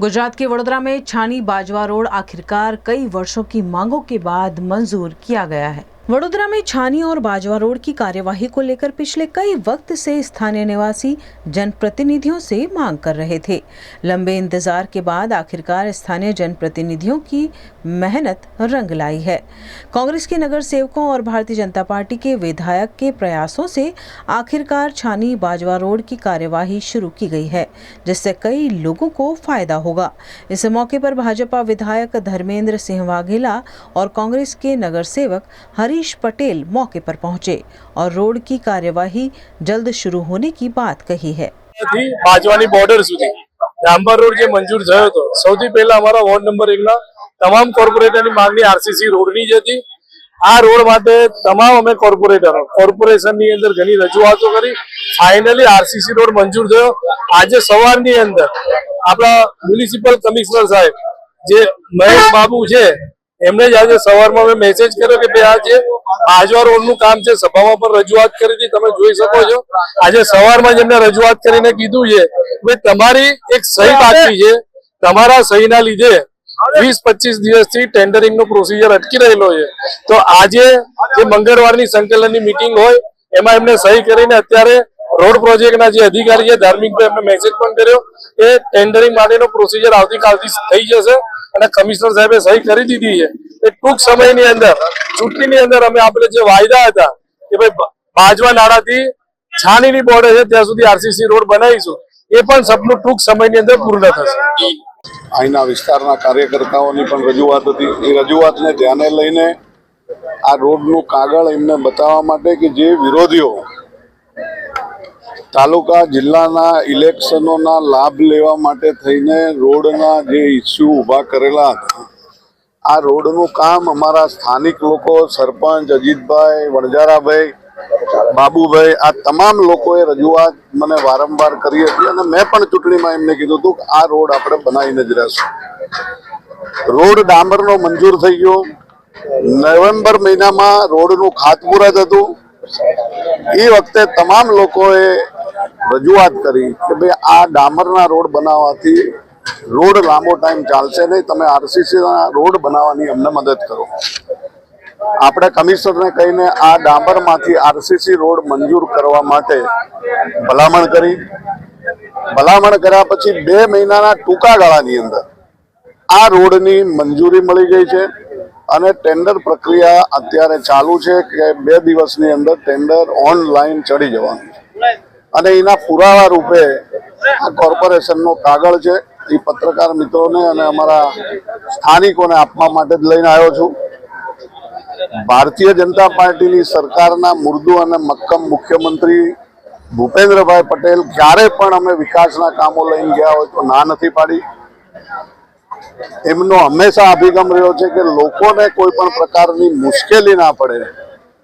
गुजरात के वडोदरा में छानी बाजवा रोड आखिरकार कई वर्षों की मांगों के बाद मंजूर किया गया है। वडोदरा में छानी और बाजवा रोड की कार्यवाही को लेकर पिछले कई वक्त से स्थानीय निवासी जनप्रतिनिधियों से मांग कर रहे थे। लंबे इंतजार के बाद आखिरकार स्थानीय जनप्रतिनिधियों की मेहनत रंग लाई है। कांग्रेस के नगर सेवकों और भारतीय जनता पार्टी के विधायक के प्रयासों से आखिरकार छानी बाजवा रोड की कार्यवाही शुरू की गई है, जिससे कई लोगों को फायदा होगा। इस मौके पर भाजपा विधायक धर्मेंद्र सिंह वाघेला और कांग्रेस के नगर सेवक हरीश पटेल मौके पर पहुंचे और रोड की कार्यवाही जल्द शुरू होने की बात कही है। बाजवानी बॉर्डर सुधी डांबर रोड जे मंजूर थयो तो સૌથી પહેલા અમારા વોર્ડ નંબર 1 ના તમામ કોર્પોરેટરની માંગણી આરસીસી રોડની જ હતી। આ રોડ માટે તમામ અમે કોર્પોરેશનની અંદર ઘણી રજૂઆતો કરી, ફાઇનલી આરસીસી રોડ મંજૂર થયો। આજે સવારની અંદર આપણા મ્યુનિસિપલ કમિશનર સાહેબ જે મહેશ બાબુ છે એમને જ આજે સવારમાં મેં મેસેજ કર્યો કે ભાઈ આજે બાજવા રોડનું કામ છે, સભામાં પણ રજૂઆત કરી હતી, તમે જોઈ શકો છો। આજે સવારમાં જ એમને રજૂઆત કરીને કીધું છે કે તમારી એક સહી બાકી છે, તમારા સહીના લીધે 20-25 દિવસથી ટેન્ડરિંગનો પ્રોસિજર અટકી રહેલો છે। તો આજે જે મંગળવારની સંકલનની મીટિંગ હોય એમાં એમને સહી કરીને અત્યારે રોડ પ્રોજેક્ટના જે અધિકારી છે ધાર્મિકભાઈ એમને મેસેજ પણ કર્યો કે ટેન્ડરિંગ માટેનો પ્રોસિજર આવતીકાલથી થઈ જશે અને કમિશનર સાહેબે સહી કરી દીધી છે। એ ટૂંક સમયની અંદર ચૂંટણીની અંદર અમે આપણે જે વાયદા હતા કે ભાઈ બાજવા નાળાથી છાનીની બોર્ડર છે ત્યાં સુધી આરસીસી રોડ બનાવીશું, એ પણ સપનું ટૂંક સમયની અંદર પૂર્ણ થશે। અહીંના વિસ્તારના કાર્યકર્તાઓની પણ રજૂઆત હતી। એ રજૂઆતને ધ્યાને લઈને આ રોડનું કાગળ એમને બતાવવા માટે કે જે વિરોધીઓ તાલુકા જિલ્લાના ઇલેક્શનોના લાભ લેવા માટે થઈને રોડના જે ઇસ્યુ ઊભા કરેલા હતા, આ રોડનું કામ અમારા સ્થાનિક લોકો સરપંચ અજીતભાઈ, વણજારાભાઈ, બાબુભાઈ, આ તમામ લોકોએ રજૂઆત મને વારંવાર કરી હતી અને મેં પણ ચૂંટણીમાં એમને કીધું હતું કે આ રોડ આપણે બનાવીને જ રહેશું। રોડ ડામરનો મંજૂર થઈ ગયો। નવેમ્બર મહિનામાં રોડનું ખાતમુહૂર્ત હતું। એ વખતે તમામ લોકોએ રજૂઆત કરી કે ભાઈ આ ડામરના રોડ બનાવવાથી રોડ લાંબો ટાઈમ ચાલશે નહીં, તમે આરસીસીના રોડ બનાવવાની અમને મદદ કરો। આપણે કમિશનરને કહીને આ ડામરમાંથી આરસીસી રોડ મંજૂર કરવા માટે ભલામણ કરી। ભલામણ કર્યા પછી 2 મહિનાના ટૂંકા ગાળાની અંદર આ રોડની મંજૂરી મળી ગઈ છે અને ટેન્ડર પ્રક્રિયા અત્યારે ચાલુ છે કે 2 દિવસની અંદર ટેન્ડર ઓનલાઈન ચડી જવાનું છે અને એના પુરાવા રૂપે આ કોર્પોરેશનનો કાગળ છે એ પત્રકાર મિત્રોને અને અમારા સ્થાનિકોને આપવા માટે જ લઈને આવ્યો છું। ભારતીય જનતા પાર્ટીની સરકારના મૃદુ અને મક્કમ મુખ્યમંત્રી ભૂપેન્દ્રભાઈ પટેલ ક્યારે પણ અમે વિકાસના કામો લઈને ગયા હોય તો ના નથી પાડી। એમનો હંમેશા અભિગમ રહ્યો છે કે લોકોને કોઈ પણ પ્રકારની મુશ્કેલી ના પડે,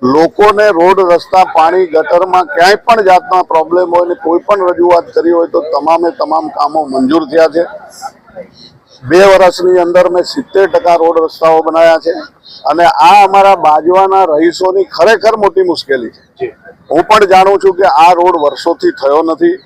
લોકોને રોડ રસ્તા પાણી ગટરમાં ક્યાંય પણ જાતના પ્રોબ્લેમ હોય ને કોઈ પણ રજૂઆત કરી હોય તો તમામે તમામ કામો મંજૂર થયા છે। 2 વર્ષની અંદર મેં 70% રોડ રસ્તાઓ બનાવ્યા છે અને આ અમારા બાજવાના રહીશોની ખરેખર મોટી મુશ્કેલી છે। હું પણ જાણું છું કે આ રોડ વર્ષોથી થયો નથી।